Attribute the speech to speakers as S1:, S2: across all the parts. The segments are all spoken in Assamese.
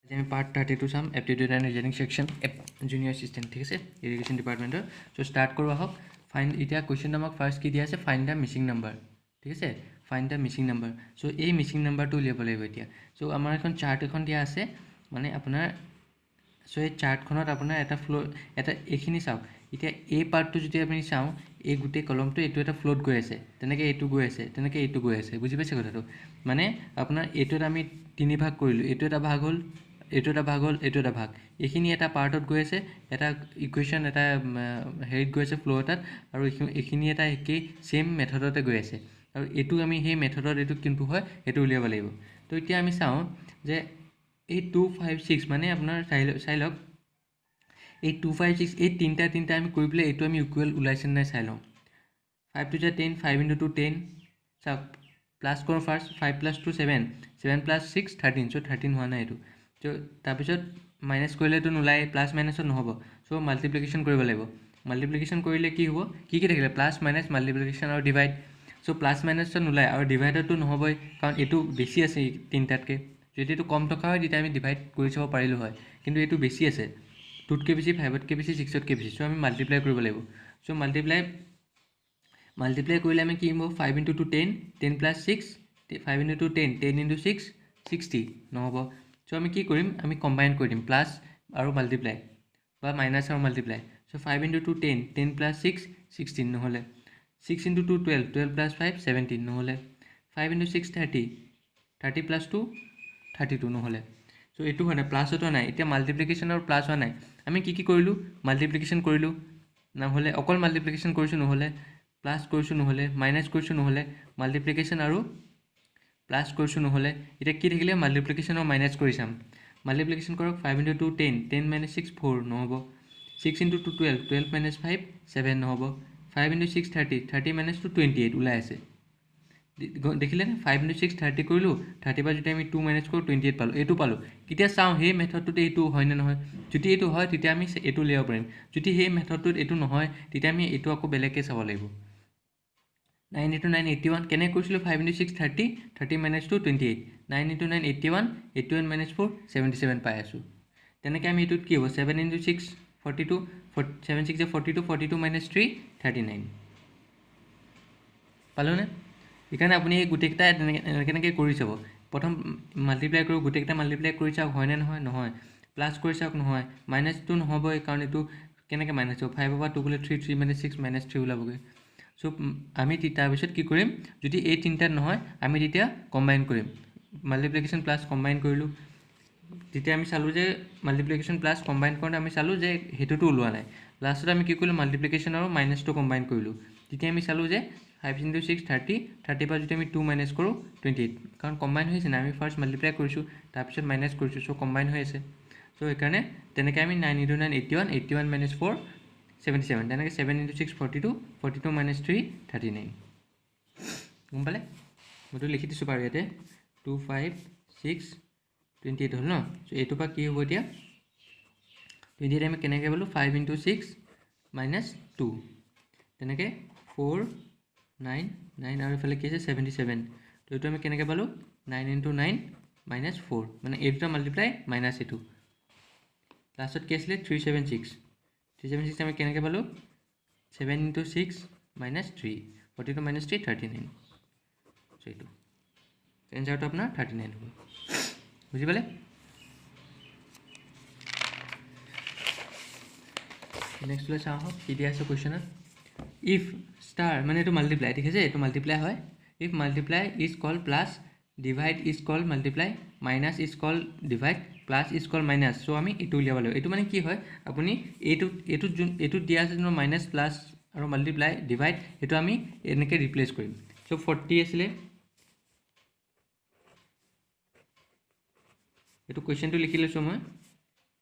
S1: আমি পাৰ্ট 32 চাম aptitude and reasoning section junior assistant ঠিক আছে ইৰিগেশ্যন ডিপাৰ্টমেণ্টৰ চ' ষ্টাৰ্ট কৰোঁ আহক ফাইণ্ড এতিয়া কুৱেশ্যন আমাক ফাৰ্ষ্ট কি দিয়া আছে ফাইণ্ড দ্য মিচিং নাম্বাৰ ঠিক আছে ফাইণ্ড দ্য মিচিং নাম্বাৰ চ' এই মিচিং নাম্বাৰটো উলিয়াব লাগিব এতিয়া চ' আমাৰ এখন চাৰ্ট এখন দিয়া আছে মানে আপোনাৰ চ' এই চাৰ্টখনত আপোনাৰ এটা ফ্ল' এটা এইখিনি চাওক এতিয়া এই পাৰ্টটো যদি আপুনি চাওঁ এই গোটেই কলমটো এইটো এটা ফ্ল'ত গৈ আছে তেনেকৈ এইটো গৈ আছে তেনেকৈ এইটো গৈ আছে বুজি পাইছে কথাটো মানে আপোনাৰ এইটোত আমি তিনি ভাগ কৰিলোঁ এইটো এটা ভাগ হ'ল এইটো এটা ভাগ হ'ল এইটো এটা ভাগ এইখিনি এটা পাৰ্টত গৈ আছে এটা ইকুৱেশ্যন এটা হেৰিত গৈ আছে ফ্ল' এটাত আৰু এইখিনি এটা একেই ছেইম মেথডতে গৈ আছে আৰু এইটো আমি সেই মেথডত এইটো কিন্তু হয় সেইটো উলিয়াব লাগিব তো এতিয়া আমি চাওঁ যে এই 256 মানে আপোনাৰ চাই লওক এই 256 এই তিনিটা আমি কৰি পেলাই এইটো আমি ইকুৱেল ওলাইছে নাই চাই লওঁ 5 to 10 5 into 2 10 চাওক প্লাছ কৰোঁ ফাৰ্ষ্ট 5 + 2 7 7 + 6 13 চ' 13 হোৱা নাই এইটো চ' তাৰপিছত মাইনাছ কৰিলেতো নোলায় প্লাছ মাইনাছত নহ'ব চ' মাল্টিপ্লিকেশ্যন কৰিব লাগিব মাল্টিপ্লিকেশ্যন কৰিলে কি হ'ব কি থাকিলে প্লাছ মাইনাছ মাল্টিপ্লিকেশ্যন আৰু ডিভাইড চ' প্লাছ মাইনাছত নোলায় আৰু ডিভাইডতো নহ'বই কাৰণ এইটো বেছি আছে তিনিটাতকৈ যদি এইটো কম থকা হয় তেতিয়া আমি ডিভাইড কৰি চাব পাৰিলোঁ হয় কিন্তু এইটো বেছি আছে 2তকৈ বেছি 5তকৈ বেছি 6তকৈ বেছি চ' আমি মাল্টিপ্লাই কৰিব লাগিব চ' মাল্টিপ্লাই কৰিলে আমি কি হ'ব 5 into 2 10 10 + 6 5 into 2 10 10 into 6 60 নহ'ব চ' আমি কি কৰিম আমি কম্বাইন কৰি দিম প্লাছ আৰু মাল্টিপ্লাই বা মাইনাছ আৰু মাল্টিপ্লাই চ' 5 into 2 10 10 + 6 16 নহ'লে 6 into 2 12 12 + 5 17 নহ'লে 5 into 6 30 30 + 2 32 নহ'লে চ' এইটো হোৱা নাই প্লাছতো নাই এতিয়া মাল্টিপ্লিকেশ্যন আৰু প্লাছ হোৱা নাই আমি কি কৰিলোঁ মাল্টিপ্লিকেশ্যন কৰিলোঁ নহ'লে অকল মাল্টিপ্লিকেশ্যন কৰিছোঁ নহ'লে প্লাছ কৰিছোঁ নহ'লে মাইনাছ কৰিছোঁ নহ'লে মাল্টিপ্লিকেশ্যন আৰু প্লাছ কৰিছোঁ নহ'লে এতিয়া কি থাকিলে মাল্টিপ্লিকেশ্যন আৰু মাইনাছ কৰি চাম মাল্টিপ্লিকেশ্যন কৰক 5 into 2 10 10 - 6 4 নহ'ব 6 into 2 12 12 - 5 7 নহ'ব 5 into 6 30 30 - 2 28 ওলাই আছে দেখিলে 5 into 6 30 কৰিলোঁ 30 পৰা যদি আমি 2 মাইনাছ কৰোঁ 28 পালোঁ এইটো পালোঁ এতিয়া চাওঁ সেই মেথডটোতে এইটো হয়নে নহয় যদি এইটো হয় তেতিয়া আমি এইটো উলিয়াব পাৰিম যদি সেই মেথডটোত এইটো নহয় তেতিয়া আমি এইটো আকৌ বেলেগকৈ চাব লাগিব 9 into 9 81 কেনেকৈ কৰিছিলোঁ 5 into 6 30 30 - 2 28 9 into 9 81 81 - 4 77 পাই আছোঁ তেনেকৈ আমি এইটোত কি হ'ব 7 into 6 42 7 6 42 42 - 3 39 পালোঁনে সেইকাৰণে আপুনি গোটেইকেইটা এনেকৈ কৰি চাব প্ৰথম মাল্টিপ্লাই কৰি গোটেইকেইটা মাল্টিপ্লাই কৰি চাওক হয়নে নহয় নহয় প্লাছ কৰি চাওক নহয় মাইনাছটো নহ'বই কাৰণ এইটো কেনেকৈ মাইনাছ হ'ব 5 পৰা 2 গ'লে 3 3 - 6 - 3 ওলাবগৈ চ' আমি তাৰপিছত কি কৰিম যদি এই তিনিটাত নহয় আমি তেতিয়া কম্বাইন কৰিম মাল্টিপ্লিকেশ্যন প্লাছ কম্বাইন কৰিলোঁ তেতিয়া আমি চালোঁ যে মাল্টিপ্লিকেশ্যন প্লাছ কম্বাইন কৰোঁতে আমি চালোঁ যে সেইটোতো ওলোৱা নাই লাষ্টত আমি কি কৰিলোঁ মাল্টিপ্লিকেশ্যন আৰু মাইনাছটো কম্বাইন কৰিলোঁ তেতিয়া আমি চালোঁ যে 5 into 6 30 30 পৰা যদি আমি 2 মাইনাছ কৰোঁ 28 কাৰণ কম্বাইন হৈছে নাই আমি ফাৰ্ষ্ট মাল্টিপ্লাই কৰিছোঁ তাৰপিছত মাইনাছ কৰিছোঁ চ' কম্বাইন হৈ আছে চ' সেইকাৰণে তেনেকৈ আমি 9 into 9 81 81 - 4 77 তেনেকৈ 7 into 6 42 42 - 3 39 গম পালে মইতো লিখি দিছোঁ বাৰু ইয়াতে 2 5 6 28 হ'ল ন চ' এইটোৰ পৰা কি হ'ব এতিয়া 28 আমি কেনেকৈ পালোঁ 5 into 6 - 2 তেনেকৈ 4 9 9 আৰু এইফালে কি আছে 77 তো এইটো আমি কেনেকৈ পালোঁ 9 into 9 - 4 মানে এই দুটা মাল্টিপ্লাই মাইনাছ এইটো লাষ্টত কি আছিলে 376 376 আমি কেনেকৈ পালোঁ 7 into 6 - 3 42 - 3 39 চ' এইটো এনচাৰটো আপোনাৰ 39 হ'ব বুজি পালে নেক্সটলৈ চাওঁ আহক কি দিয়া আছে কুৱেশ্যনত ইফ ষ্টাৰ মানে এইটো মাল্টিপ্লাই ঠিক আছে এইটো মাল্টিপ্লাই হয় if multiply is call plus divide is call multiply minus is call divide plus is call minus চ' আমি এইটো উলিয়াব লাগিব এইটো মানে কি হয় আপুনি এইটোত দিয়া আছে মাইনাছ প্লাছ আৰু মাল্টিপ্লাই ডিভাইড এইটো আমি এনেকৈ ৰিপ্লেচ কৰিম চ' 40 আছিলে এইটো কুৱেশ্যনটো লিখি লৈছোঁ মই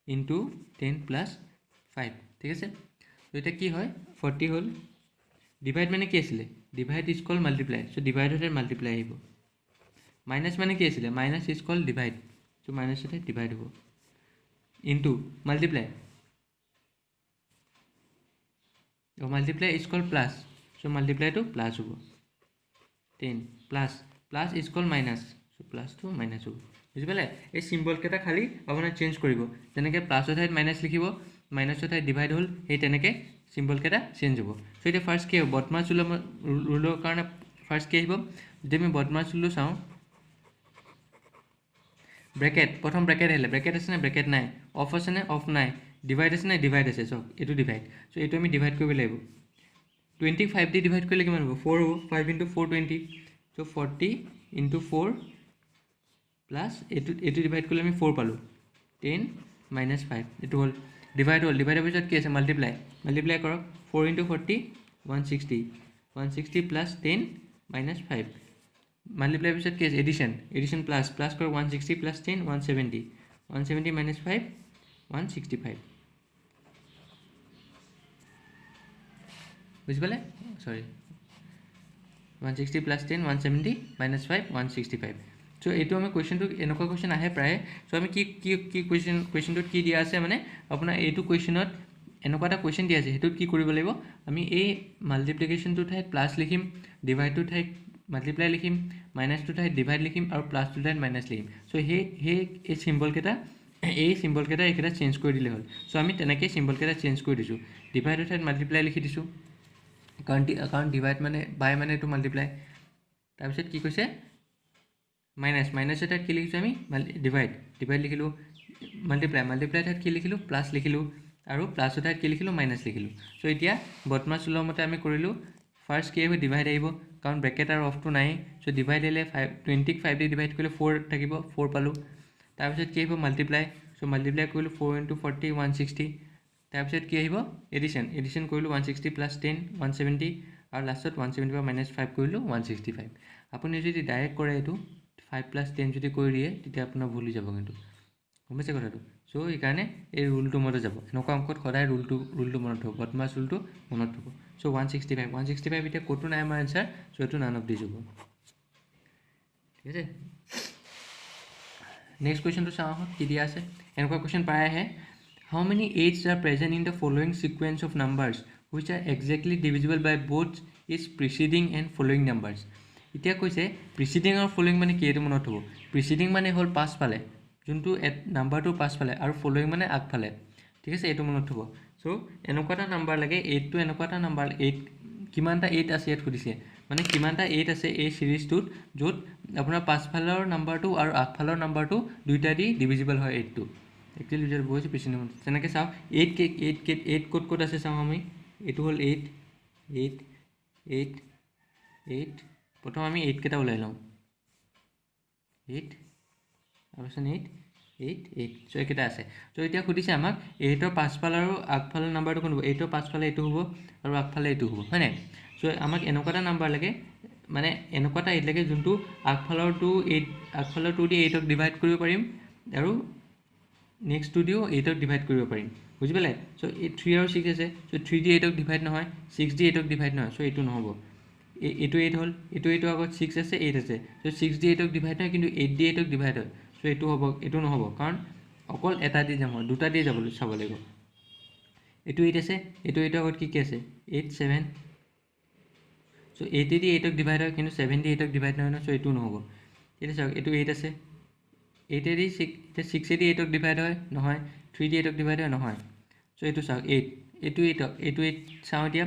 S1: ইনটু 10 + 5 ঠিক আছে তো এতিয়া কি হয় 40 হ'ল ডিভাইড মানে কি আছিলে ডিভাইড ইজ কল মাল্টিপ্লাই চ' ডিভাইডতে মাল্টিপ্লাই আহিব মাইনাছ মানে কি আছিলে মাইনাছ ইজ কল ডিভাইড চ' মাইনাছতে ডিভাইড হ'ব into multiply multiply is call plus চ' মাল্টিপ্লাইটো প্লাছ হ'ব 10 প্লাছ ইজ কল মাইনাছ চ' প্লাছটো মাইনাছ হ'ব বুজি পালে এই চিম্বল কেইটা খালি আপোনাৰ চেঞ্জ কৰিব যেনেকৈ প্লাছৰ ঠাইত মাইনাছ লিখিব মাইনাছৰ ঠাইত ডিভাইড হ'ল সেই তেনেকৈ চিম্বল কেইটা চেঞ্জ হ'ব চ' এতিয়া ফাৰ্ষ্ট কি হ'ব বদমাছ ৰুলৰ কাৰণে ফাৰ্ষ্ট কি আহিব যদি আমি বদমাছ ৰুলটো চাওঁ ব্ৰেকেট প্ৰথম ব্ৰেকেট আহিলে ব্ৰেকেট আছে নে ব্ৰেকেট নাই অফ আছে নে অফ নাই ডিভাইড আছে নে ডিভাইড আছে চাওক এইটো ডিভাইড চ' এইটো আমি ডিভাইড কৰিব লাগিব 25 দি ডিভাইড কৰিলে কিমান হ'ব 4 হ'ব 5 × 4 20 চ' 40 × 4 প্লাছ এইটো ডিভাইড কৰিলে আমি 4 পালোঁ 10 - 5 এইটো হ'ল ডিভাইড হ'ল ডিভাইডৰ পিছত কি আছে মাল্টিপ্লাই কৰক 4 × 40 160 প্লাছ 10 - 5 মাল্টিপ্লাই পিছত কি আছে এডিশ্যন প্লাছ কৰক 160 প্লাছ 10 170 - 5 165 বুজি পালে সৰি 160 প্লাছ 10 170 - 5 165 চ' এইটো আমি কুৱেশ্যনটো এনেকুৱা কুৱেশ্যন আহে প্ৰায় চ' আমি কি কুৱেশ্যনটোত কি দিয়া আছে মানে আপোনাৰ এইটো কুৱেশ্যনত এনেকুৱা এটা কুৱেশ্যন দিয়া আছে সেইটোত কি কৰিব লাগিব আমি এই মাল্টিপ্লিকেশ্যনটোৰ ঠাইত প্লাছ লিখিম ডিভাইডটোৰ ঠাইত মাল্টিপ্লাই লিখিম মাইনাছটোৰ ঠাইত ডিভাইড লিখিম আৰু প্লাছটোৰ ঠাইত মাইনাছ লিখিম চ' এই চিম্বলকেইটা এইকেইটা চেঞ্জ কৰি দিলে হ'ল চ' আমি তেনেকৈ চিম্বলকেইটা চেঞ্জ কৰি দিছোঁ ডিভাইডৰ ঠাইত মাল্টিপ্লাই লিখি দিছোঁ কাৰণ ডিভাইড মানে বাই মানে এইটো মাল্টিপ্লাই তাৰপিছত কি কৈছে মাইনাছৰ ঠাইত কি লিখিছোঁ আমি ডিভাইড লিখিলোঁ মাল্টিপ্লাই ঠাইত কি লিখিলোঁ প্লাছ লিখিলোঁ আৰু প্লাছৰ ঠাইত কি লিখিলোঁ মাইনাছ লিখিলোঁ চ' এতিয়া বদমাছ ৰুলৰ মতে আমি কৰিলোঁ ফাৰ্ষ্ট কি আহিব ডিভাইড আহিব কাৰণ ব্ৰেকেট আৰু অফটো নাই চ' ডিভাইড আহিলে 25 দি ডিভাইড কৰিলে 4 থাকিব 4 পালোঁ তাৰপিছত কি আহিব মাল্টিপ্লাই চ' মাল্টিপ্লাই কৰিলোঁ 4 × 40 160 তাৰপিছত কি আহিব এডিশ্যন কৰিলোঁ 160 প্লাছ 10 170 আৰু লাষ্টত 170 পৰা -5 কৰিলোঁ 165 আপুনি যদি ডাইৰেক্ট কৰে এইটো 5 + 10 যদি কৰি দিয়ে তেতিয়া আপোনাৰ ভুল হৈ যাব কিন্তু গম পাইছে কথাটো চ' সেইকাৰণে এই ৰুলটো মতে যাব এনেকুৱা অংকত সদায় ৰুলটো মনত থ'ব বদমাছ ৰুলটো মনত থ'ব চ' 165 এতিয়া ক'তো নাই আমাৰ এনচাৰ চ' এইটো নান অফ দি যাব ঠিক আছে নেক্সট কুৱেশ্যনটো চাওঁ আহক কি দিয়া আছে এনেকুৱা কুৱেশ্যন প্ৰায় আহে হাউ many 8s are present in the following sequence of numbers which are exactly divisible by both its preceding and following numbers এতিয়া কৈছে প্ৰিচিডিং আৰু ফলোইং মানে কি এইটো মনত থ'ব প্ৰিচিডিং মানে হ'ল পাছফালে যোনটো নাম্বাৰটো পাছফালে আৰু ফলোইং মানে আগফালে ঠিক আছে এইটো মনত থ'ব চ' এনেকুৱা এটা নাম্বাৰ লাগে 8টো এনেকুৱা এটা নাম্বাৰ 8 কিমানটা 8 আছে ইয়াত সুধিছে মানে কিমানটা 8 আছে এই চিৰিজটোত য'ত আপোনাৰ পাছফালৰ নাম্বাৰটো আৰু আগফালৰ নাম্বাৰটো দুইটা দি ডিভিজিবল হয় 8টো একচুৱেলি বুজাই বহিছোঁ প্ৰিচিডিং তেনেকৈ চাওক 8 ক'ত আছে চাওঁ আমি এইটো হ'ল 8 প্ৰথম আমি 8 কেইটা ওলাই লওঁ 8 তাৰপিছত 8 চ' এইকেইটা আছে চ' এতিয়া সুধিছে আমাক 8ৰ পাছফাল আৰু আগফালৰ নাম্বাৰটো কোন হ'ব 8ৰ পাছফালে এইটো হ'ব আৰু আগফালে এইটো হ'ব হয়নে চ' আমাক এনেকুৱা এটা নাম্বাৰ লাগে মানে এনেকুৱা এটা 8 লাগে যোনটো আগফালৰ 2 দি 8ক ডিভাইড কৰিব পাৰিম আৰু নেক্সটটো দিও 8ক ডিভাইড কৰিব পাৰিম বুজি পালে চ' 3 আৰু 6 আছে চ' 3 দি 8ক ডিভাইড নহয় 6 দি 8ক ডিভাইড নহয় চ' এইটো নহ'ব এইটো 8 হ'ল এইটো আগত 6 আছে 8 আছে চ' 6 দি 8ক ডিভাইড হয় কিন্তু 8 দি 8ক ডিভাইড হয় চ' এইটো নহ'ব কাৰণ অকল এটা দি যাম দুটা দিয়ে চাব লাগিব এইটো 8 আছে এইটো আগত কি আছে 8 7 চ' 8 দি 8ক ডিভাইড হয় কিন্তু 7 দি 8ক ডিভাইড নহয় চ' এইটো নহ'ব এতিয়া চাওক এইটো 8 আছে 8 দি 6 দি 8ক ডিভাইড হয় নহয় 3 দি 8ক ডিভাইড হয় নহয় চ' এইটো চাওক 8 চাওঁ এতিয়া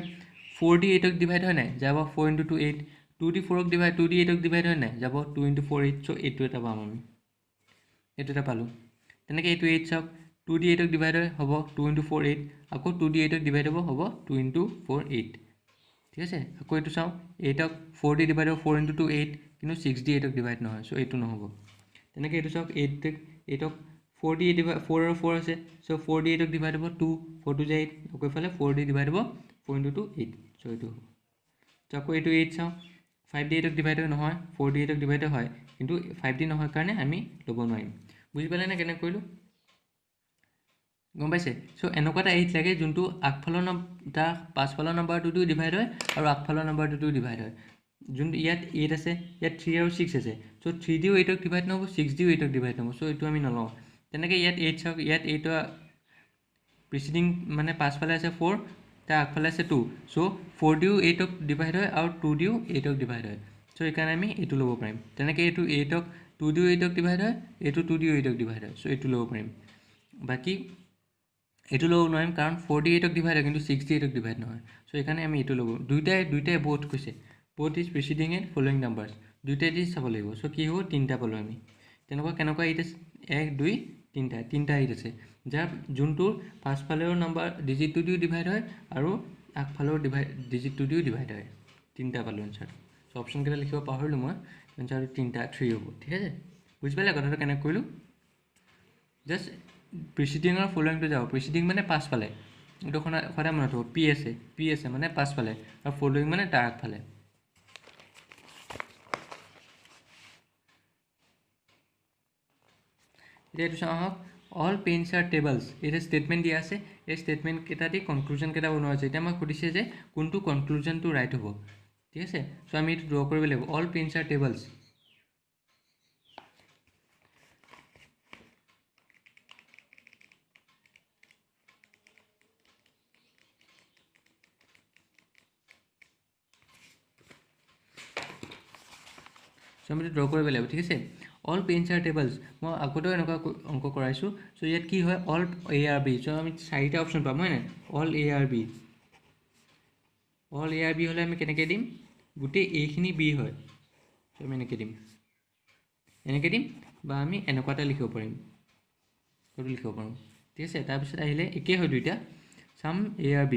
S1: 4 দি 8ক ডিভাইড হয় নাই যাব 4 × 2 8 2 দি 8ক ডিভাইড হয় নাই যাব 2 × 4 8 চ' এইটো এটা পাম আমি এইটো এটা পালোঁ তেনেকৈ এইটো 8 চাওক 2 দি 8ক ডিভাইড হয় হ'ব 2 × 4 8 আকৌ 2 দি 8ক ডিভাইড হ'ব 2 × 4 8 ঠিক আছে আকৌ এইটো চাওঁ 8ক 4 দি ডিভাইড হ'ব 4 × 2 8 কিন্তু 6 দি 8ক ডিভাইড নহয় চ' এইটো নহ'ব তেনেকৈ এইটো চাওক 8ক 4 দি 4 আৰু 4 আছে চ' 4 দি 8ক ডিভাইড হ'ব 2 4 2 যায় 8 আকৌ ইফালে 4 দি ডিভাইড হ'ব 4 × 2 8 চ' এইটো হ'ব চ' আকৌ এইটো 8 চাওঁ 5 দি 8ক ডিভাইড হয় নহয় 4 দি 8ক ডিভাইড হয় কিন্তু 5 দি নহয় কাৰণে আমি ল'ব নোৱাৰিম বুজি পালে নে কেনেকৈ কৰিলোঁ গম পাইছে চ' এনেকুৱা এটা 8 লাগে যোনটো আগফালৰ পাছফালৰ নাম্বাৰটোতো ডিভাইড হয় আৰু আগফালৰ নাম্বাৰটোতো ডিভাইড হয় যোনটো ইয়াত 8 আছে ইয়াত 3 আৰু 6 আছে চ' 3 দিও 8ক ডিভাইড নহ'ব 6 দিও 8ক ডিভাইড নহ'ব চ' এইটো আমি নলওঁ তেনেকৈ ইয়াত 8 চাওক ইয়াত 8ৰ প্ৰিচিডিং মানে পাছফালে আছে 4 তাৰ আগফালে আছে 2 চ' 4 দিও 8ক ডিভাইড হয় আৰু 2 দিও 8ক ডিভাইড হয় চ' সেইকাৰণে আমি এইটো ল'ব পাৰিম তেনেকৈ এইটো 8ক 2D8 ডিভাইড হয়, এইটো 2D8 ডিভাইড হয়। চ' এইটো ল'ব পাৰিম। বাকী এইটো ল'ব নোৱাৰিম কাৰণ 4D8 ডিভাইড হয় কিন্তু 6D8 ডিভাইড নহয়। চ' সেইকাৰণে আমি এইটো ল'ব, দুইটাই বোথ কৈছে, both is preceding and following numbers, দুইটাই দি চাব লাগিব। চ' কি হ'ব, 3টা পালোঁ আমি। কেনেকুৱা 8 আছে, 1 2 3টা 8 আছে, যাৰ যোনটোৰ পাছফালেও নাম্বাৰ ডিজিটটো দিও ডিভাইড হয় আৰু আগফালেও ডিজিটটো দিও ডিভাইড হয়। 3টা পালোঁ এনচাৰ। চ' অপশ্যনকেইটা লিখিব পাহৰিলোঁ মই, এনচাৰটো 3 হ'ব। ঠিক আছে, বুজি পালে কথাটো কেনেকৈ কৰিলোঁ? জাষ্ট প্ৰিচিডিং আৰু ফলোয়িংটো যাওঁ। প্ৰিচিডিং মানে পাছফালে, এইটো সদায় মনত হ'ব, পি আছে মানে পাছফালে, আৰু ফলোয়িং মানে তাৰ আগফালে। এতিয়া এইটো চাওঁ আহক, অল পেইণ্টছ আৰ টেবলছ। এতিয়া ষ্টেটমেণ্ট দিয়া আছে, এই ষ্টেটমেণ্টকেইটা দি কনক্লুজনকেইটা বনোৱা হৈছে। এতিয়া মই সুধিছে যে কোনটো কনক্লুজনটো ৰাইট হ'ব। ঠিক আছে, চ' আমি এইটো ড্ৰ কৰিব লাগিব, অল পেইণ্টছ আৰ টেবলছ। চ' আমি ড্ৰ কৰিব লাগিব। ঠিক আছে, অল পেইণ্টছ আৰ টেবলছ, মই আগতেও এনেকুৱা অংক কৰাইছোঁ। চ' ইয়াত কি হয়, অল ARB, চ' আমি 4টা অপশ্যন পাম হয় নাই, অল ARB হ'লে আমি কেনেকৈ দিম, গোটেই এইখিনি বি হয়। চ' আমি এনেকৈ দিম, বা আমি এনেকুৱা এটা লিখিব পাৰিম, সেইটো লিখিব পাৰোঁ। ঠিক আছে, তাৰপিছত আহিলে একেই হয় দুইটা, চাম ARB।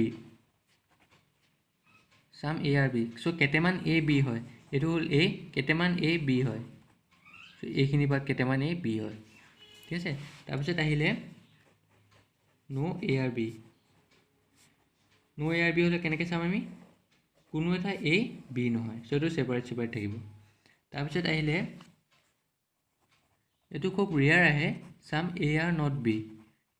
S1: চ' কেইটামান A B হয়, এইটো হ'ল A, কেইটামান A B হয়। চ' এইখিনি পৰা কেইটামান A B হয়। ঠিক আছে, তাৰপিছত আহিলে নো ARB হ'লে কেনেকৈ চাম আমি, কোনো এটা A B নহয়। চ' এইটো ছেপাৰেট থাকিব। তাৰপিছত আহিলে এইটো খুব ৰেয়াৰ আহে, চাম AR নট B।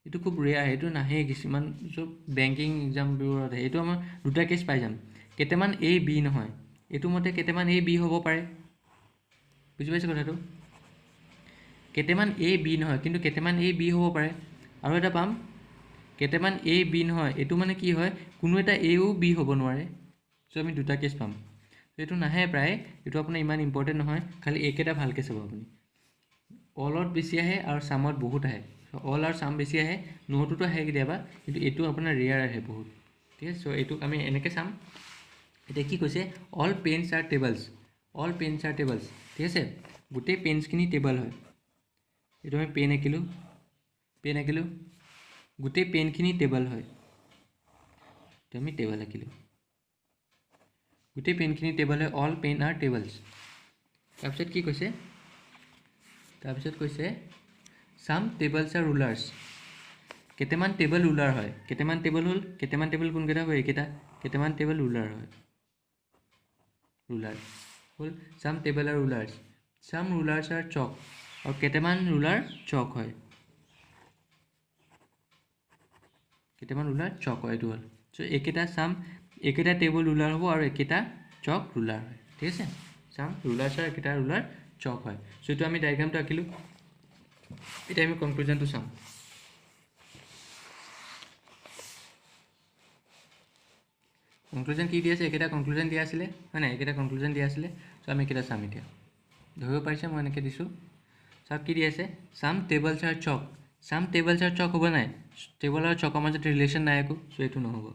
S1: এইটো খুব ৰেয়াৰ আহে, এইটো নাহে কিছুমান চব বেংকিং এক্সামবোৰত আহে। এইটো আমাৰ দুটা কেছ পাই যাম, কেইটামান A B নহয়, এইটো মতে কেইটামান A B হ'ব পাৰে। বুজি পাইছে কথাটো, কেইটামান A B নহয় কিন্তু কেইটামান A B হ'ব পাৰে। আৰু এটা পাম, কেইটামান A B নহয়, এইটো মানে কি হয়, কোনো এটা Aও B হ'ব নোৱাৰে। চ' আমি দুটা কেছ পাম। এইটো নাহে প্ৰায়, এইটো আপোনাৰ ইমান ইম্পৰ্টেণ্ট নহয়, খালি এইকেইটা ভালকৈ চাব আপুনি। অলত বেছি আহে আৰু চামত বহুত আহে। অল আৰু চাম বেছি আহে, নোটোতো আহে কেতিয়াবা, কিন্তু এইটো আপোনাৰ ৰেয়াৰ আহে বহুত। ঠিক আছে, চ' এইটোক আমি এনেকৈ চাম। এতিয়া কি কৈছে, অল পেইণ্টছ আৰ টেবলছ, ঠিক আছে, গোটেই পেইণ্টছখিনি টেবল হয়। এইটো আমি পেন আঁকিলোঁ, গোটেই পেনখিনি টেবল হয়। এইটো আমি টেবল আঁকিলোঁ, গোটেই পেনখিনি টেবল হয়, অল পেন আৰ টেবলছ। তাৰপিছত কি কৈছে, চাম টেবলছ আৰ ৰুলাৰ্ছ। কেইটামান টেবল ৰুলাৰ হয়, কেইটামান টেবল কোনকেইটা হয়, এইকেইটা, কেইটামান টেবল ৰুলাৰ হয়, হ'ল। চাম টেবল আৰ ৰুলাৰ্ছ, চাম ৰুলাৰ্ছ আৰ চক, আৰু কেইটামান ৰুলাৰ চক হয়, এইটো হ'ল। চ' এইকেইটা টেবল ৰুলাৰ হ'ব আৰু এইকেইটা চক ৰুলাৰ হয়। ঠিক আছে, চাম ৰুলাৰ্ছ আৰু এইকেইটা ৰুলাৰ চক হয়। চ' এইটো আমি ডায়েগ্ৰামটো আঁকিলোঁ। এতিয়া আমি কনক্লুজনটো চাম। কনক্লুজন কি দিয়া আছে, এইকেইটা কনক্লুজন দিয়া আছিলে হয় নাই, এইকেইটা কনক্লুজন দিয়া আছিলে। চ' আমি এইকেইটা চাম। এতিয়া ধৰিব পাৰিছে, মই এনেকৈ দিছোঁ। চাওক কি দি আছে, চাম টেবলছ আৰ চক। চাম টেবলছ আৰ চক হ'ব নাই, টেবল আৰু চকৰ মাজত ৰিলেশ্যন নাই একো, চ' এইটো নহ'ব।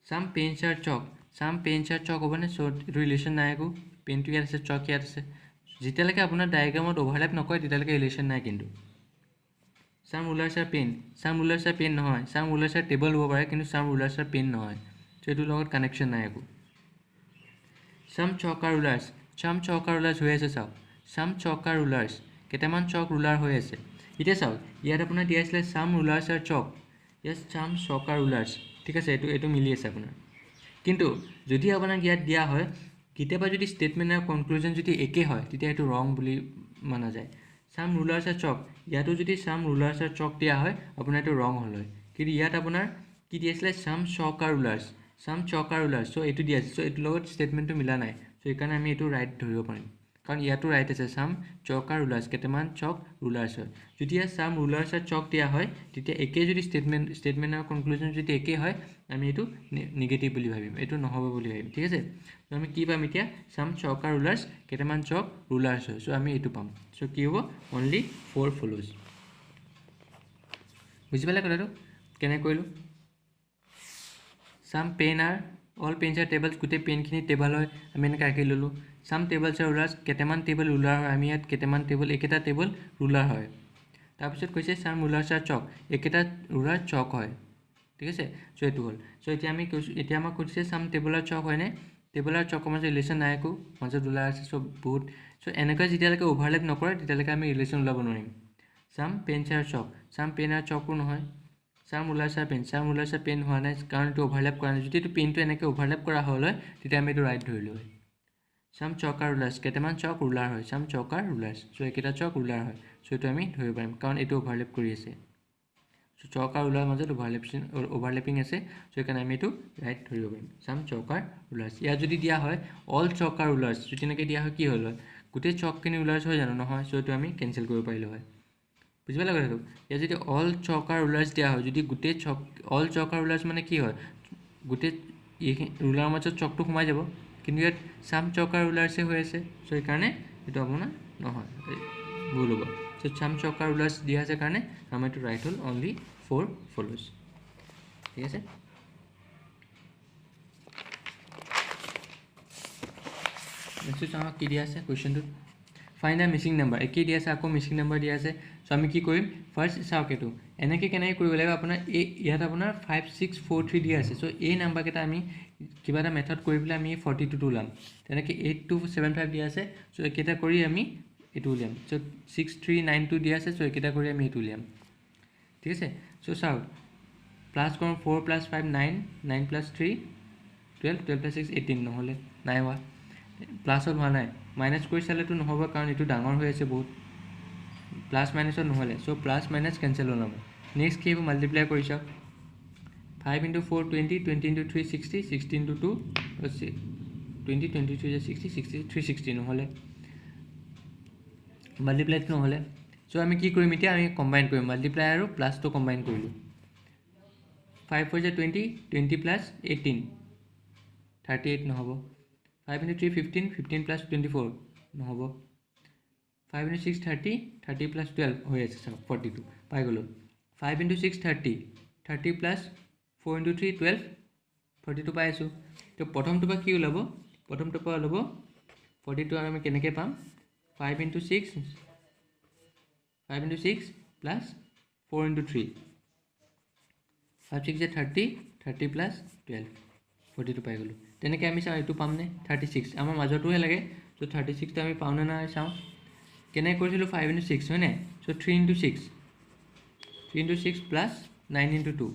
S1: চাম পেইণ্টছ আৰ চক হ'বনে, চ' এইটো ৰিলেশ্যন নাই একো, পেইণ্টটো ইয়াত আছে, চক ইয়াত আছে। যেতিয়ালৈকে আপোনাৰ ডায়েগ্ৰামত অভাৰলেপ নকৰে তেতিয়ালৈকে ৰিলেশ্যন নাই। কিন্তু চাম ৰুলাৰ্ছ আৰ পেন, নহয়, চাম ৰুলাৰ্ছ আৰ টেবল হ'ব পাৰে, কিন্তু চাম ৰুলাৰ্ছ আৰ পেন নহয়। চ' এইটোৰ লগত কানেকশ্যন নাই একো। চাম চক আৰ ৰুলাৰ্ছ হৈ আছে, চাওক চাম চক আৰ ৰুলাৰ্ছ, কেইটামান চক ৰুলাৰ হৈ আছে। এতিয়া চাওক ইয়াত আপোনাৰ দিয়া আছিলে চাম ৰুলাৰ্ছ আৰ চক, ইয়াত চাম চক আৰ ৰুলাৰ্ছ। ঠিক আছে, এইটো মিলি আছে আপোনাৰ। কিন্তু যদি আপোনাক ইয়াত দিয়া হয়, কেতিয়াবা যদি ষ্টেটমেণ্ট আৰু কনক্লুজন যদি একে হয়, তেতিয়া এইটো ৰং বুলি মনা যায়। চাম ৰুলাৰ্ছ আৰ চক, ইয়াতো যদি চাম ৰুলাৰ্ছ আৰ চক দিয়া হয়, আপোনাৰ এইটো ৰং হ'ল হয়। কিন্তু ইয়াত আপোনাৰ কি দি আছিলে, চাম চক আৰ ৰুলাৰ্ছ, চ' এইটো দিয়া আছে। চ' এইটোৰ লগত ষ্টেটমেণ্টটো মিলা নাই, চ' সেইকাৰণে আমি এইটো ৰাইট ধৰিব পাৰিম। কাৰণ ইয়াতো ৰাইট আছে চাম চক আৰু ৰুলাৰ্ছ কেইটামান চক ৰুলাৰ্ছ হয় যদি ইয়াত চাম ৰুলাৰ্ছ আৰু চক দিয়া হয় তেতিয়া একেই যদি ষ্টেটমেণ্ট আৰু কনক্লুজন যদি একেই হয় আমি এইটো নিগেটিভ বুলি ভাবিম এইটো নহ'ব বুলি ভাবিম ঠিক আছে চ' আমি কি পাম এতিয়া চাম চক আৰু ৰুলাৰ্ছ কেইটামান চক ৰুলাৰ্ছ হয় চ' আমি এইটো পাম চ' কি হ'ব অনলি 4 ফ'ল'জ বুজি পালে কথাটো কেনেকৈ কৰিলোঁ some pen are all pens are tables গোটেই পেনখিনি টেবল হয় আমি এনেকৈ আঁকি ল'লোঁ চাম টেবলছ আৰু ৰুলাৰ্ছ কেইটামান টেবল ৰুলাৰ হয় আমি ইয়াত কেইটামান টেবল একেটা টেবল ৰুলাৰ হয় তাৰপিছত কৈছে চাম ৰুলাৰ্ছ আৰু চক একেটা ৰুলাৰ চক হয় ঠিক আছে চ' এইটো হ'ল চ' এতিয়া আমি কৈছোঁ এতিয়া আমাক কৈছে চাম টেবল আৰু চক হয়নে টেবল আৰু চকৰ মাজত ৰিলেশ্যন নাই একো মাজত ৰুলাৰ আছে চব বহুত চ' এনেকৈ যেতিয়ালৈকে অভাৰলেপ নকৰে তেতিয়ালৈকে আমি ৰিলেশ্যন ওলাব নোৱাৰিম চাম পেনছ আৰু চক চাম পেন আৰু চকো নহয় চাম ৰুলাৰ্ছ আৰু পেন হোৱা নাই কাৰণ এইটো অভাৰলেপ কৰা নাই যদি এইটো পেনটো এনেকৈ অভাৰলেপ কৰা হ'ল হয় তেতিয়া আমি এইটো ৰাইট ধৰিলোঁ হয় চাম চক আৰু ৰুলাৰ্ছ কেইটামান চক ৰুলাৰ হয় চাম চক আৰু ৰুলাৰ্ছ চ' একেটা চক ৰুলাৰ হয় চ' এইটো আমি ধৰিব পাৰিম কাৰণ এইটো অভাৰলেপ কৰি আছে চ' চক আৰু ৰুলাৰ মাজত অভাৰলেপিং আছে চ' সেইকাৰণে আমি এইটো ৰাইট ধৰিব পাৰিম চাম চক আৰু ৰুলাৰ্ছ ইয়াত যদি দিয়া হয় অল চক আৰু ৰুলাৰ্ছ যদি এনেকৈ দিয়া হয় কি হ'ল হয় গোটেই চকখিনি ৰুলাৰ্ছ হয় জানো নহয় চ' এইটো আমি কেঞ্চেল কৰিব পাৰিলোঁ হয় বুজি পালে কথাটো ইয়াত যদি অল চক আৰু ৰুলাৰ্ছ দিয়া হয় যদি গোটেই চক অল চক আৰু ৰুলাৰ্ছ মানে কি হয় গোটেই এইখিনি ৰুলাৰৰ মাজত চকটো সোমাই যাব কিন্তু ইয়াত চাম চক আৰু ৰুলাৰ্ছে হৈ আছে চ' সেইকাৰণে এইটো আপোনাৰ নহয় ভুল হ'ব চ' চাম চক আৰু ৰুলাৰ্ছ দিয়া আছে কাৰণে আমাৰ এইটো ৰাইট হ'ল অনলি 4 ফ'ল'জ ঠিক আছে নেক্সট আমাক কি দিয়া আছে কুৱেশ্যনটোত ফাইণ্ড দ্য মিচিং নাম্বাৰ একেই দিয়া আছে আকৌ মিচিং নাম্বাৰ দিয়া আছে চ' আমি কি কৰিম ফাৰ্ষ্ট চাওক এইটো এনেকৈ কেনেকৈ কৰিব লাগিব আপোনাৰ ইয়াত আপোনাৰ 5643 দিয়া আছে চ' এই নাম্বাৰকেইটা আমি কিবা এটা মেথড কৰি পেলাই আমি 42টো ওলাম তেনেকৈ 8275 দিয়া আছে চ' এইকেইটা কৰি আমি এইটো উলিয়াম চ' 6392 দিয়া আছে চ' এইকেইটা কৰি আমি এইটো উলিয়াম ঠিক আছে চ' চাওক প্লাছ কৰোঁ 4 + 5 9 9 + 3 12 12 + 6 18 নহ'লে নাই হোৱা প্লাছত হোৱা নাই মাইনাছ কৰি চালেতো নহ'ব কাৰণ এইটো ডাঙৰ হৈ আছে বহুত প্লাছ মাইনাছত নহ'লে চ' প্লাছ মাইনাছ কেঞ্চেল হ'ল আমাৰ নেক্সট কি হ'ব মাল্টিপ্লাই কৰি চাওক 5 × 4 20 20 × 3 60 16 × 2 20 23 60 60 360 নহ'লে মাল্টিপ্লাইটো নহ'লে চ' আমি কি কৰিম এতিয়া আমি কম্বাইন কৰিম মাল্টিপ্লাই আৰু প্লাছটো কম্বাইন কৰিলোঁ 5 4 20 20 + 18 38 নহ'ব 5 × 3 15 15 + 24 নহ'ব 5 × 6 30 30 + 12 হৈ আছে চাওক 42 পাই গ'লোঁ 5 × 6 30 30 + 4 × 3 12 42 পাই আছোঁ তো প্ৰথমটোৰ পৰা কি ওলাব প্ৰথমটোৰ পৰা ওলাব 42 আৰু আমি কেনেকৈ পাম 5 × 6 + 4 × 3 5 6 30 30 + 12 42 পাই গ'লোঁ তেনেকৈ আমি চাওঁ এইটো পামনে 36 আমাৰ মাজৰটোহে লাগে চ' 36টো আমি পাওঁনে নাই চাওঁ কেনেকৈ কৰিছিলোঁ 5 × 6 হয়নে চ' 3 × 6 3 × 6 + 9 × 2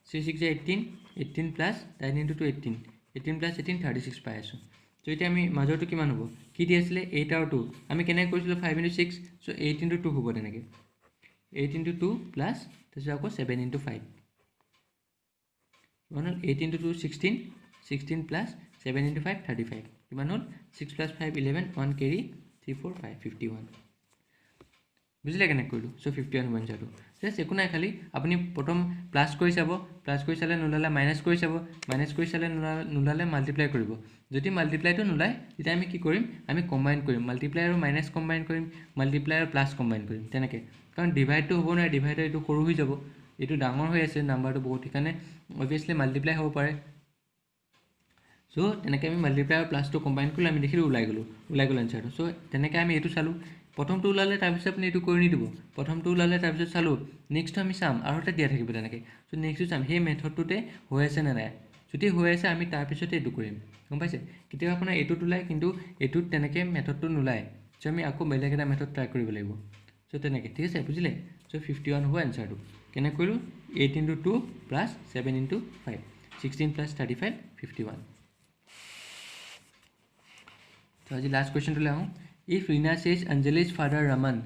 S1: 3 6 18 18 + 9 × 2 18 18 + 18 36 পাই আছোঁ চ' এতিয়া আমি মাজৰটো কিমান হ'ব কি দি আছিলে 8 আৰু 2 আমি কেনেকৈ কৰিছিলোঁ 5 × 6 চ' 8 × 2 হ'ব তেনেকৈ 8 × 2 প্লাছ তাৰপিছত আকৌ 7 × 5 কিমান হ'ল 8 × 2 16 16 + 7 × 5 35 কিমান হ'ল 6 + 5 11 1 কেৰি 3 4 5 51 বুজিলে কেনেকৈ কৰিলোঁ চ' 51 হ'ব এনচাৰটো জাষ্ট একো নাই খালি আপুনি প্ৰথম প্লাছ কৰি চাব প্লাছ কৰি চালে নোলালে মাইনাছ কৰি চাব মাইনাছ কৰি চালে নোলালে মাল্টিপ্লাই কৰিব যদি মাল্টিপ্লাইটো নোলায় তেতিয়া আমি কি কৰিম আমি কম্বাইন কৰিম মাল্টিপ্লাই আৰু মাইনাছ কম্বাইন কৰিম মাল্টিপ্লাই আৰু প্লাছ কম্বাইন কৰিম তেনেকৈ কাৰণ ডিভাইডটো হ'ব নোৱাৰে ডিভাইডৰ এইটো সৰু হৈ যাব এইটো ডাঙৰ হৈ আছে নাম্বাৰটো বহুত সেইকাৰণে অভিয়াছলি মাল্টিপ্লাই হ'ব পাৰে চ' তেনেকৈ আমি মাল্টিপ্লাই আৰু প্লাছটো কম্বাইন কৰিলে আমি দেখিলোঁ ওলাই গ'ল এনচাৰটো চ' তেনেকৈ আমি এইটো চালোঁ প্ৰথমটো ওলালে তাৰপিছত আপুনি এইটো কৰি নিদিব প্ৰথমটো ওলালে তাৰপিছত চালোঁ নেক্সটটো আমি চাম আৰু এটা দিয়া থাকিব তেনেকৈ চ' নেক্সটটো চাম সেই মেথডটোতে হৈ আছে নে নাই যদি হৈ আছে আমি তাৰপিছতে এইটো কৰিম গম পাইছে কেতিয়াবা আপোনাৰ এইটোত ওলায় কিন্তু এইটোত তেনেকৈ মেথডটো নোলায় চ' আমি আকৌ বেলেগ এটা মেথড ট্ৰাই কৰিব লাগিব চ' তেনেকৈ ঠিক আছে বুজিলে চ' 51 হ'ব এনচাৰটো কেনেকৈ কৰিলোঁ 8 × 2 + 7 × 5 16 + 35 51 চ' আজি লাষ্ট কুৱেশ্যনটোলৈ আহোঁ If Rina says Anjali's father Raman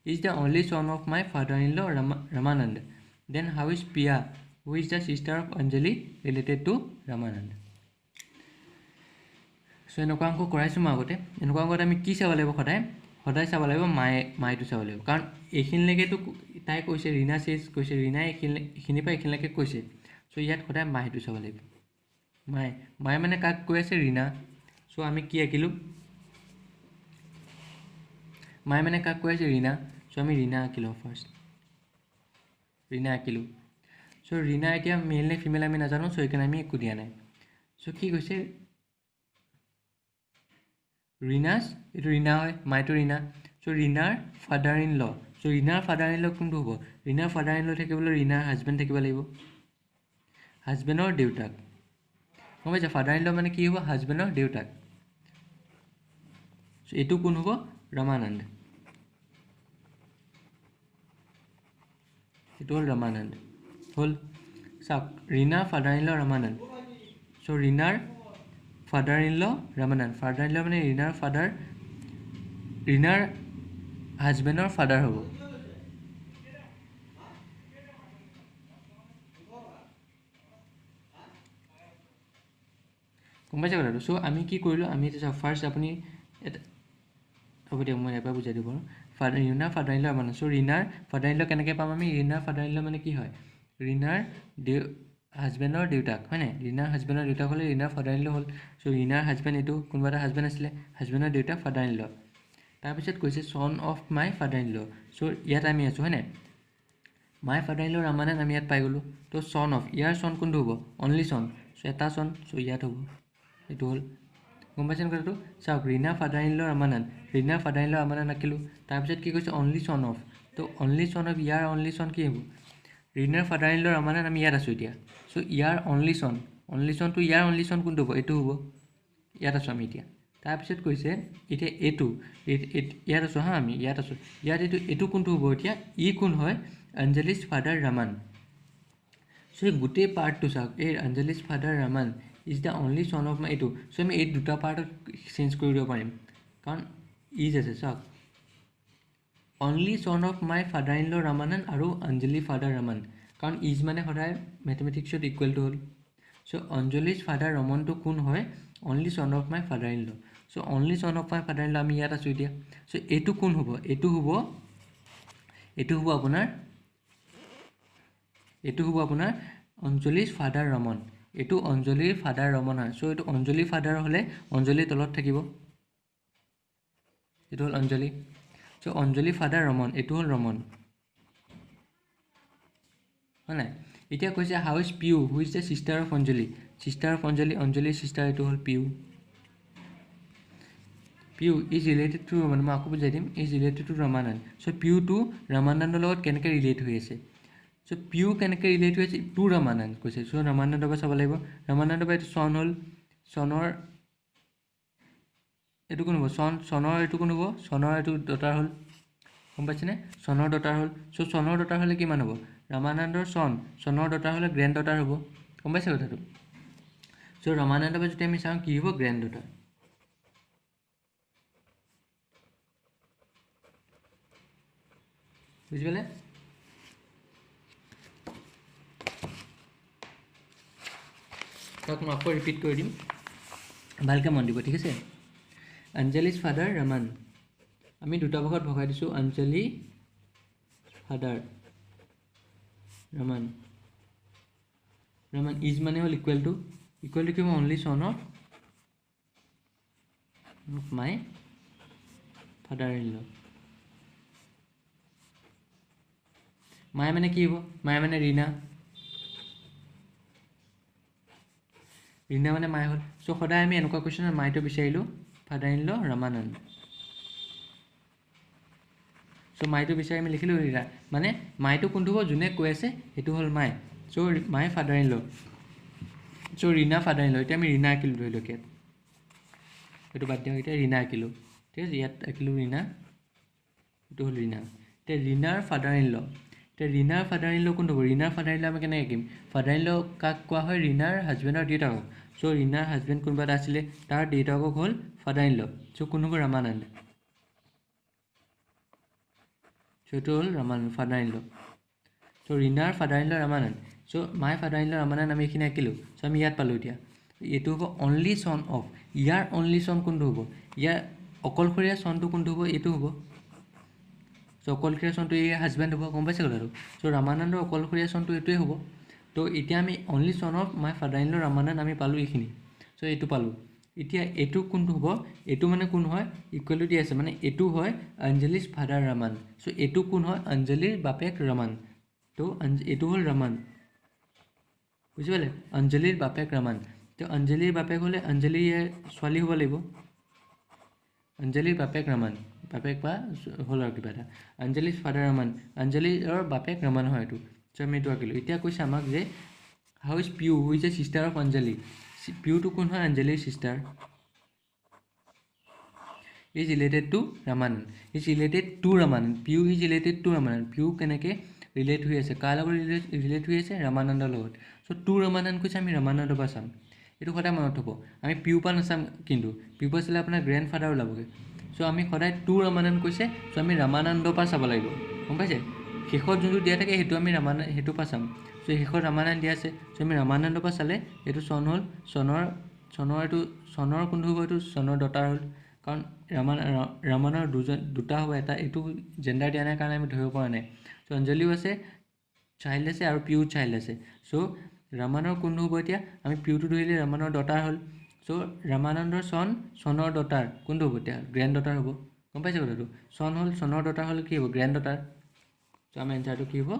S1: is the only son of my father-in-law Ramanand, then how is Priya, who is the sister of Anjali, related to Ramanand? So এনেকুৱা অংক কৰাইছোঁ মই আগতে এনেকুৱা অংকত আমি কি চাব লাগিব সদায় চাব লাগিব মাইটো চাব লাগিব কাৰণ এইখিনিলৈকেতো তাই কৈছে ৰীনা চেজ কৈছে ৰীনাই এইখিনিৰ পৰা এইখিনিলৈকে কৈছে চ' ইয়াত সদায় মাইটো চাব লাগিব মায়ে মানে কাক কৈ আছে ৰীনা চ' আমি কি আঁকিলোঁ মায়ে মানে কাক কৈ আছে ৰীনা চ' আমি ৰীনা আঁকিলোঁ ফাৰ্ষ্ট ৰীনা আঁকিলোঁ চ' ৰীনা এতিয়া মেল নে ফিমেল আমি নাজানো চ' সেইকাৰণে আমি একো দিয়া নাই চ' কি কৈছে ৰীনাছ এইটো ৰীনা হয় মাইটো ৰীনা চ' ৰীনাৰ ফাদাৰ ইন ল চ' ৰীনাৰ ফাদাৰ ইন ল কোনটো হ'ব ৰীনাৰ ফাদাৰ ইন ল থাকিবলৈ ৰীনাৰ হাজবেণ্ড থাকিব লাগিব হাজবেণ্ডৰ দেউতাক গম পাইছে ফাদাৰ ইন ল মানে কি হ'ব হাজবেণ্ডৰ দেউতাক চ' এইটো কোন হ'ব ৰামানন্দ এইটো হ'ল ৰামানন্দ হ'ল চাওক ৰীনাৰ ফাদাৰ ইন ল ৰামানন্দ চ' ৰীনাৰ father in law Ramananda father in ল মানে ৰীনাৰ হাজবেণ্ডৰ ফাদাৰ হ'ব গম পাইছে কথাটো চ' আমি কি কৰিলোঁ আমি এতিয়া চাওক ফাৰ্ষ্ট আপুনি এটা হ'ব দিয়ক মই ইয়াৰ পৰা বুজাই দিব পাৰোঁ ৰীনাৰ ফাদাৰ ইন ল ৰামানন্দ চ' ৰীনাৰ ফাদাৰ ইন ল কেনেকৈ পাম আমি ৰীনাৰ ফাদাৰ ইন ল মানে কি হয় ৰীনাৰ হাজবেণ্ডৰ দেউতাক হয়নে ৰীনাৰ হাজবেণ্ডৰ দেউতাক হ'লে ৰীনাৰ ফাদাৰ ইন ল হ'ল চ' ৰীনাৰ হাজবেণ্ড এইটো কোনোবা এটা হাজবেণ্ড আছিলে হাজবেণ্ডৰ দেউতাক ফাদাৰ ইন ল তাৰপিছত কৈছে চন of my father in law চ' ইয়াত আমি আছোঁ হয়নে মাই ফাদাৰ ইন ল ৰামানন্দ আমি ইয়াত পাই গ'লোঁ তো চন অফ ইয়াৰ চন কোনটো হ'ব অনলি চন চ' এটা চন চ' ইয়াত হ'ব এইটো হ'ল গম পাইছেনে কথাটো চাওক Rina father in law Ramananda ৰীনাৰ father in law Ramananda আঁকিলোঁ তাৰপিছত কি কৈছে অনলি চন অফ তো অনলি চন অফ ইয়াৰ অনলি চন কি হ'ব ৰীনাৰ ফাদাৰ ইন ল ৰামানন্দ আমি ইয়াত আছোঁ এতিয়া চ' ইয়াৰ অনলি চনটো ইয়াৰ অনলি চন কোনটো হ'ব এইটো হ'ব ইয়াত আছোঁ আমি এতিয়া তাৰপিছত কৈছে এতিয়া এইটো ইয়াত আছোঁ হা আমি ইয়াত আছোঁ ইয়াত এইটো কোনটো হ'ব এতিয়া ই কোন হয় অঞ্জলিছ ফাদাৰ ৰামান চ' এই গোটেই পাৰ্টটো চাওক এই অঞ্জলিছ father Raman is the only son of মাই এইটো চ' আমি এই দুটা পাৰ্টত চেঞ্জ কৰি দিব পাৰিম কাৰণ ইজ আছে চাওক only son of my father in law Ramananda আৰু অঞ্জলি ফাদাৰ ৰামান কাৰণ ইজ মানে সদায় মেথমেটিক্সত ইকুৱেলটো হ'ল চ' অঞ্জলিছ ফাদাৰ ৰমনটো কোন হয় only son of my father in law চ' only son of my father in law আমি ইয়াত আছোঁ এতিয়া চ' এইটো কোন হ'ব এইটো হ'ব আপোনাৰ অঞ্জলিছ ফাদাৰ ৰমন এইটো অঞ্জলিৰ ফাদাৰ ৰমন হয় চ' এইটো অঞ্জলি ফাদাৰ হ'লে অঞ্জলিৰ তলত থাকিব এইটো হ'ল অঞ্জলি চ' অঞ্জলি ফাদাৰ ৰমন এইটো হ'ল ৰমন হয় নাই এতিয়া কৈছে how is Piu who is the sister of Anjali অঞ্জলিৰ ছিষ্টাৰ এইটো হ'ল Piu is related to Raman মই আকৌ বুজাই দিম ইজ ৰিলেটেড টু ৰামানন্দ চ' পিউটো ৰামানন্দৰ লগত কেনেকৈ ৰিলেট হৈ আছে চ' পিউ কেনেকৈ ৰিলেট হৈ আছে টু ৰামানন্দ কৈছে চ' ৰামানন্দৰ পৰা চাব লাগিব ৰামানন্দৰ পৰা এইটো চন হ'ল চনৰ এইটো কোন হ'ব চনৰ এইটো কোন হ'ব চনৰ এইটো ডটাৰ হ'ল গম পাইছেনে চনৰ ডটাৰ হ'ল চ' চনৰ ডটাৰ হ'লে কিমান হ'ব ৰামানন্দৰ চনৰ ডটাৰ হ'লে গ্ৰেণ্ড ডটাৰ হ'ব গম পাইছে কথাটো চ' ৰামানন্দৰ পৰা যদি আমি চাওঁ কি হ'ব গ্ৰেণ্ড ডটাৰ বুজি পালে তাক মই আকৌ ৰিপিট কৰি দিম ভালকৈ মন দিব ঠিক আছে অঞ্জলিছ ফাদাৰ ৰামান আমি দুটা ভাগত ভগাই দিছোঁ অঞ্জলি ফাদাৰ ৰামান ইজ মানে হ'ল ইকুৱেল টু কি হ'ব only son of my father in ল মায়ে মানে কি হ'ব মায়ে মানে ৰীনা মানে মায়ে হ'ল চ' সদায় আমি এনেকুৱা কুৱেশ্যনত মাইটো বিচাৰিলোঁ ফাদাৰ ইন ল ৰামানন্দ চ' মাইটো বিচাৰি আমি লিখিলোঁ ৰীনা মানে মাইটো কোনটো হ'ব যোনে কৈ আছে সেইটো হ'ল মাই চ' my father in law so' Rina father in ল এতিয়া আমি ৰীনা আঁকিলোঁ ধৰি লওক ইয়াত এইটো বাদ দিয়ক এতিয়া ৰীনা আঁকিলোঁ ঠিক আছে ইয়াত আঁকিলোঁ ৰীনা এইটো হ'ল ৰীনা এতিয়া ৰীনাৰ ফাদাৰ ইন ল কোনটো হ'ব ৰীনাৰ ফাদাৰ ইন ল আমি কেনেকৈ আঁকিম ফাদাৰ ইন ল কাক কোৱা হয় ৰীনাৰ হাজবেণ্ডৰ দেউতাকক চ' ৰীনাৰ হাজবেণ্ড কোনোবা এটা আছিলে তাৰ দেউতাকক হ'ল ফাদাৰ ইন ল চ' কোন হ'ব ৰামানন্দ চ' এইটো হ'ল ৰামানন্দ ফাদাৰ ইন ল চ' ৰীনাৰ ফাদাৰ ইন ল ৰামানন্দ চ' my father in law Ramananda আমি এইখিনি আঁকিলোঁ চ' আমি ইয়াত পালোঁ এতিয়া এইটো হ'ব অনলি সন অফ ইয়াৰ অনলি সন কোনটো হ'ব ইয়াৰ অকলশৰীয়া সনটো কোনটো হ'ব এইটো হ'ব চ' অকলশৰীয়া সনটো এই হাজবেণ্ড হ'ব গম পাইছে কথাটো চ' ৰামানন্দৰ অকলশৰীয়া সনটো এইটোৱে হ'ব তো এতিয়া আমি only son of my father in law Ramananda আমি পালোঁ এইখিনি চ' এইটো পালোঁ এতিয়া এইটো কোনটো হ'ব এইটো মানে কোন হয় ইকুৱেলিটি আছে মানে এইটো হয় অঞ্জলিছ ফাদাৰ ৰামান চ' এইটো কোন হয় অঞ্জলিৰ বাপেক ৰামান তো এইটো হ'ল ৰামান বুজি পালে অঞ্জলিৰ বাপেক ৰামান তো অঞ্জলিৰ বাপেক হ'লে অঞ্জলি ছোৱালী হ'ব লাগিব অঞ্জলিৰ বাপেক ৰামান বাপেক বা হ'ল আৰু কিবা এটা অঞ্জলিছ ফাদাৰ ৰামান অঞ্জলিৰ বাপেক ৰামান হয় এইটো চ' আমি এইটো আঁকিলোঁ এতিয়া কৈছে আমাক যে how is Piu who is a sister of Anjali পিউটো কোন হয় অঞ্জলিৰ sister is related to Ramanand is related to Ramanand Piu is related to Ramanand Piu কেনেকৈ ৰিলেট হৈ আছে কাৰ লগত ৰিলেট হৈ আছে ৰামানন্দৰ লগত চ' টু ৰামানন্দ কৈছে আমি ৰামানন্দৰ পৰা চাম এইটো সদায় মনত থ'ব আমি পিউ পৰা নাচাম কিন্তু পিউ পৰা চালে আপোনাৰ গ্ৰেণ্ড ফাদাৰ ওলাবগৈ চ' আমি সদায় টু ৰামানন্দ কৈছে চ' আমি ৰামানন্দৰ পৰা চাব লাগিব গম পাইছে শেষত যোনটো দিয়া থাকে সেইটো আমি সেইটোৰ পৰা চাম চ' শেষত ৰামানন্দ দিয়া আছে চ' আমি ৰামানন্দৰ পৰা চালে এইটো চন হ'ল চনৰ কোনটো হ'ব এইটো চনৰ ডটাৰ হ'ল কাৰণ ৰামানৰ দুটা হ'ব এটা এইটো জেণ্ডাৰ দিয়া নাই কাৰণে আমি ধৰিব পৰা নাই চ' অঞ্জলিও আছে চাইল্ড আছে আৰু পিউ চাইল্ড আছে চ' ৰামানৰ কোনটো হ'ব এতিয়া আমি পিউটো ধৰিলে ৰামানৰ ডটাৰ হ'ল চ' ৰামানন্দৰ চনৰ ডটাৰ কোনটো হ'ব এতিয়া গ্ৰেণ্ড ডটাৰ হ'ব গম পাইছে কথাটো চন হ'ল চনৰ ডটাৰ হ'ল কি হ'ব গ্ৰেণ্ড ডটাৰ চ' আমাৰ এনচাৰটো কি হ'ব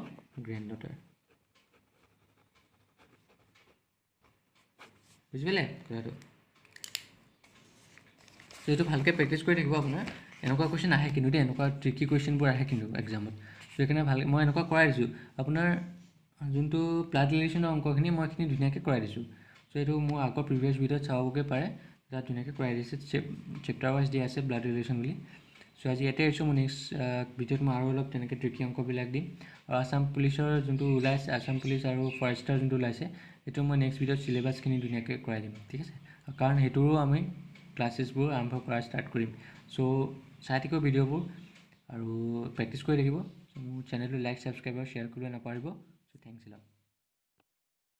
S1: গ্ৰেণ্ড ডটাৰ বুজি পালে কথাটো চ' এইটো ভালকৈ প্ৰেক্টিছ কৰি থাকিব আপোনাৰ এনেকুৱা কুৱেশ্যন আহে কিন্তু দেই এনেকুৱা ট্ৰিকি কুৱেশ্যনবোৰ আহে কিন্তু এক্সামত চ' সেইকাৰণে ভাল মই এনেকুৱা কৰাই দিছোঁ আপোনাৰ যোনটো ব্লাড ৰিলেশ্যনৰ অংকখিনি মই এইখিনি ধুনীয়াকৈ কৰাই দিছোঁ চ' এইটো মোৰ আগৰ প্ৰিভিয়াছ ভিডিঅ'ত চাবগৈ পাৰে তাত ধুনীয়াকৈ কৰাই দিছে চেপ্টাৰ ৱাইজ দিয়া আছে ব্লাড ৰিলেশ্যন বুলি চ' আজি ইয়াতে আহিছোঁ মই নেক্সট ভিডিঅ'ত মই আৰু অলপ তেনেকৈ ট্ৰিকি অংকবিলাক দিম আৰু আছাম পুলিচৰ যোনটো ওলাইছে আছাম পুলিচ আৰু ফৰেষ্টাৰ যোনটো ওলাইছে সেইটো মই নেক্সট ভিডিঅ'ত চিলেবাছখিনি ধুনীয়াকৈ কৰাই দিম ঠিক আছে কাৰণ সেইটোৰো আমি ক্লাছেছবোৰ আৰম্ভ কৰা ষ্টাৰ্ট কৰিম চ' চাই থাকিব ভিডিঅ'বোৰ আৰু প্ৰেক্টিছ কৰি থাকিব মোৰ চেনেলটো লাইক ছাবস্ক্ৰাইব আৰু শ্বেয়াৰ কৰিব নাপাহৰিব চ' থেংকছ এ লট